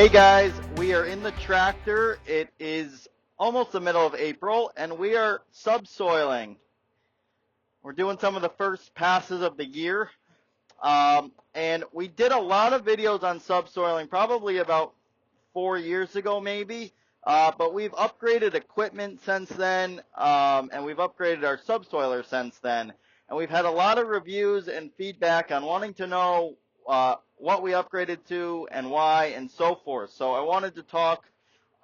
Hey guys, we are in the tractor. It is almost the middle of April and we are subsoiling. We're doing some of the first passes of the year. And we did a lot of videos on subsoiling probably about 4 years ago maybe. But we've upgraded equipment since then, and we've upgraded our subsoiler since then. And we've had a lot of reviews and feedback on wanting to know what we upgraded to and why and so forth. So I wanted to talk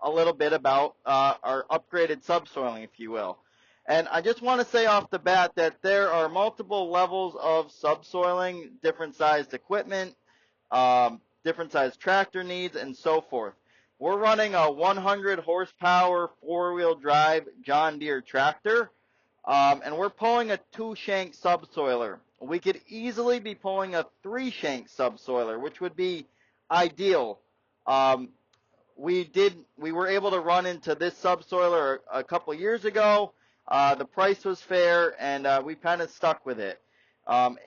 a little bit about our upgraded subsoiling, if you will. And I just want to say off the bat that there are multiple levels of subsoiling, different sized equipment, different sized tractor needs, and so forth. We're running a 100 horsepower four-wheel drive John Deere tractor, and we're pulling a 2-shank subsoiler. We could easily be pulling a 3-shank subsoiler, which would be ideal. We were able to run into this subsoiler a couple years ago. The price was fair, and we kind of stuck with it.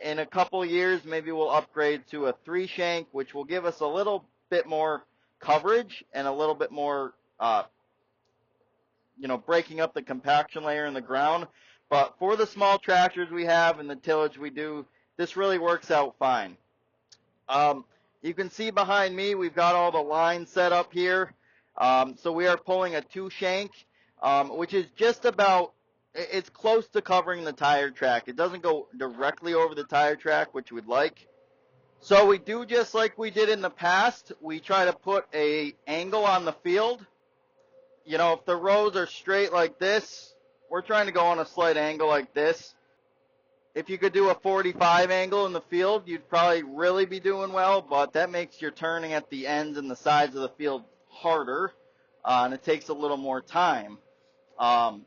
In a couple years, maybe we'll upgrade to a 3-shank, which will give us a little bit more coverage and a little bit more, breaking up the compaction layer in the ground. But for the small tractors we have and the tillage we do, this really works out fine. You can see behind me, we've got all the lines set up here. So we are pulling a 2-shank, which is just about, it's close to covering the tire track. It doesn't go directly over the tire track, which we'd like. So we do just like we did in the past. We try to put an angle on the field. If the rows are straight like this, we're trying to go on a slight angle like this. If you could do a 45 angle in the field, you'd probably really be doing well, but that makes your turning at the ends and the sides of the field harder, and it takes a little more time. And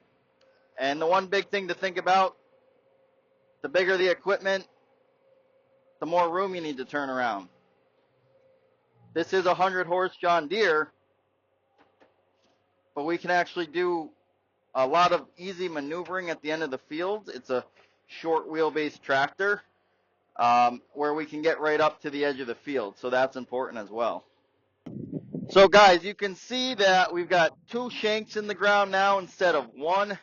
the one big thing to think about, the bigger the equipment, the more room you need to turn around. This is a 100 horse John Deere, but we can actually do a lot of easy maneuvering at the end of the field. It's a short wheelbase tractor where we can get right up to the edge of the field, so that's important as well. So guys, you can see that we've got 2 shanks in the ground now instead of 1,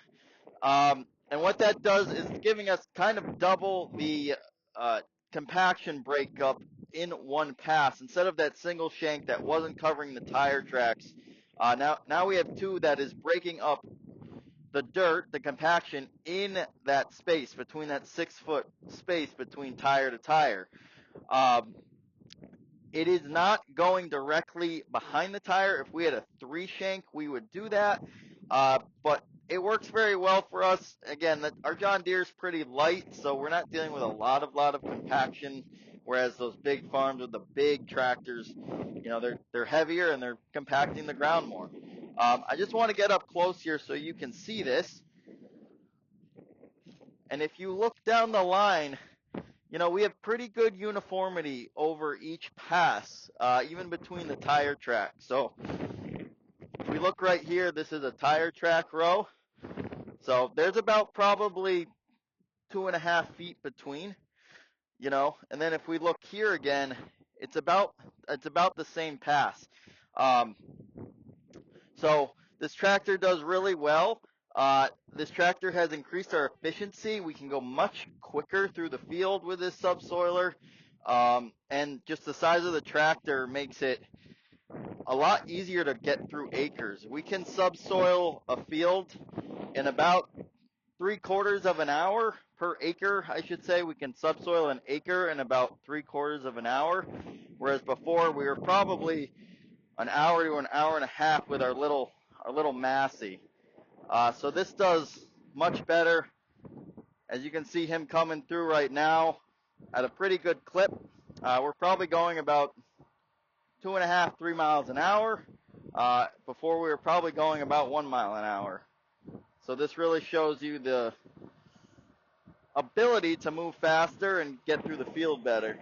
and what that does is giving us kind of double the compaction breakup in one pass. Instead of that single shank that wasn't covering the tire tracks, now we have 2 that is breaking up the dirt, the compaction, in that space, between that 6-foot space between tire to tire. It is not going directly behind the tire. If we had a 3-shank, we would do that, but it works very well for us. Again, our John Deere is pretty light, so we're not dealing with a lot of compaction, whereas those big farms with the big tractors, they're heavier and they're compacting the ground more. I just want to get up close here so you can see this. And if you look down the line, we have pretty good uniformity over each pass, even between the tire tracks. So if we look right here, this is a tire track row. So there's about probably 2.5 feet between, and then if we look here again, it's about the same pass. So this tractor does really well. This tractor has increased our efficiency. We can go much quicker through the field with this subsoiler, and just the size of the tractor makes it a lot easier to get through acres. We can subsoil a field in about 3/4 of an hour per acre, I should say. We can subsoil an acre in about 3/4 of an hour, whereas before we were probably an hour to an hour and a half with our little Massey. So this does much better. As you can see him coming through right now at a pretty good clip. We're probably going about 2.5, 3 miles an hour. Before we were probably going about 1 mile an hour. So this really shows you the ability to move faster and get through the field better.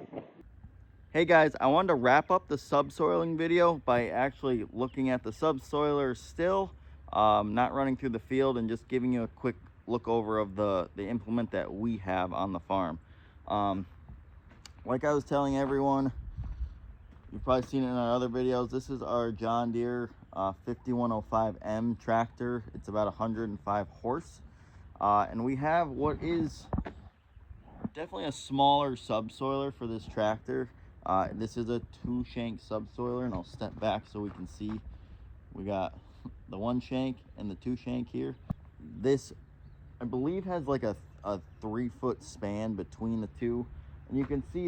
Hey guys, I wanted to wrap up the subsoiling video by actually looking at the subsoiler still, not running through the field, and just giving you a quick look over of the implement that we have on the farm. Like I was telling everyone, You've probably seen it in our other videos. This is our John Deere 5105M tractor. It's about 105 horse. And we have what is definitely a smaller subsoiler for this tractor. This is a 2-shank subsoiler, and I'll step back so we can see. We got the 1 shank and the 2 shank here. This, I believe, has like a 3-foot span between the two, and you can see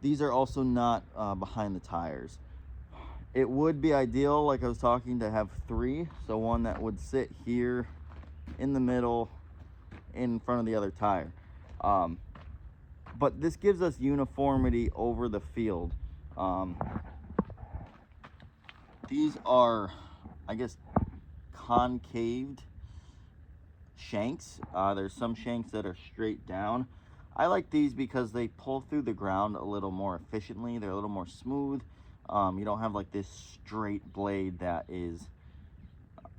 these are also not behind the tires. It would be ideal, like I was talking, to have 3, so one that would sit here in the middle in front of the other tire. But this gives us uniformity over the field. These are, I guess, concaved shanks. There's some shanks that are straight down. I like these because they pull through the ground a little more efficiently. They're a little more smooth. You don't have like this straight blade that is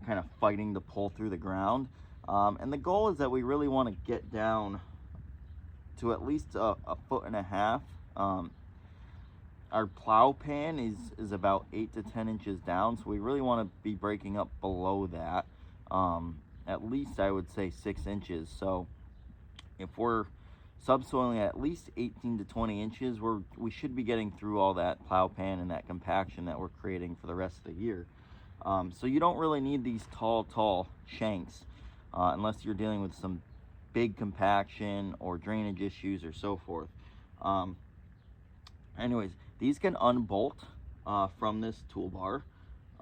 kind of fighting to pull through the ground. And the goal is that we really want to get down to at least a 1.5 feet. Our plow pan is about 8 to 10 inches down, so we really want to be breaking up below that. At least I would say 6 inches. So if we're subsoiling at least 18 to 20 inches, we should be getting through all that plow pan and that compaction that we're creating for the rest of the year. So you don't really need these tall shanks unless you're dealing with some big compaction or drainage issues or so forth. Anyways, these can unbolt from this toolbar,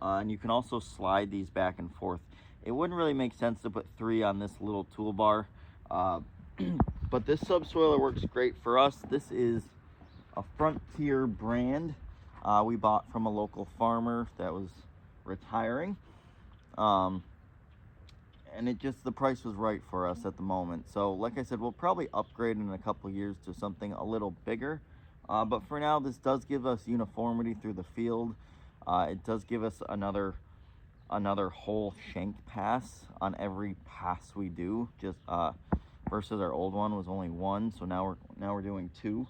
and you can also slide these back and forth. It wouldn't really make sense to put 3 on this little toolbar, but this subsoiler works great for us. This is a Frontier brand we bought from a local farmer that was retiring, and the price was right for us at the moment. So like I said, we'll probably upgrade in a couple years to something a little bigger. But for now, this does give us uniformity through the field. It does give us another whole shank pass on every pass we do, just versus our old one was only 1, so now we're doing 2.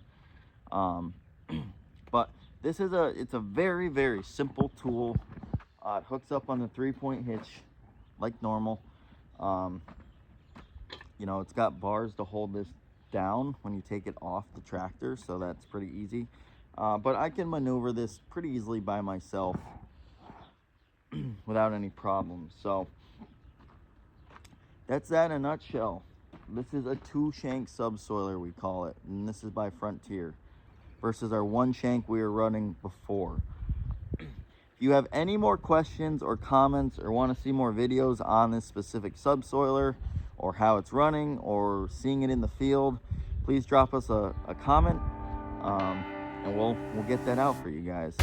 But this is it's a very, very simple tool. It hooks up on the 3-point hitch like normal. You know, it's got bars to hold this down when you take it off the tractor, so that's pretty easy. But I can maneuver this pretty easily by myself without any problems. So that's that in a nutshell. This is a 2-shank subsoiler, we call it, and this is by Frontier versus our 1 shank we were running before. If you have any more questions or comments or want to see more videos on this specific subsoiler or how it's running or seeing it in the field, please drop us a comment, and we'll get that out for you guys.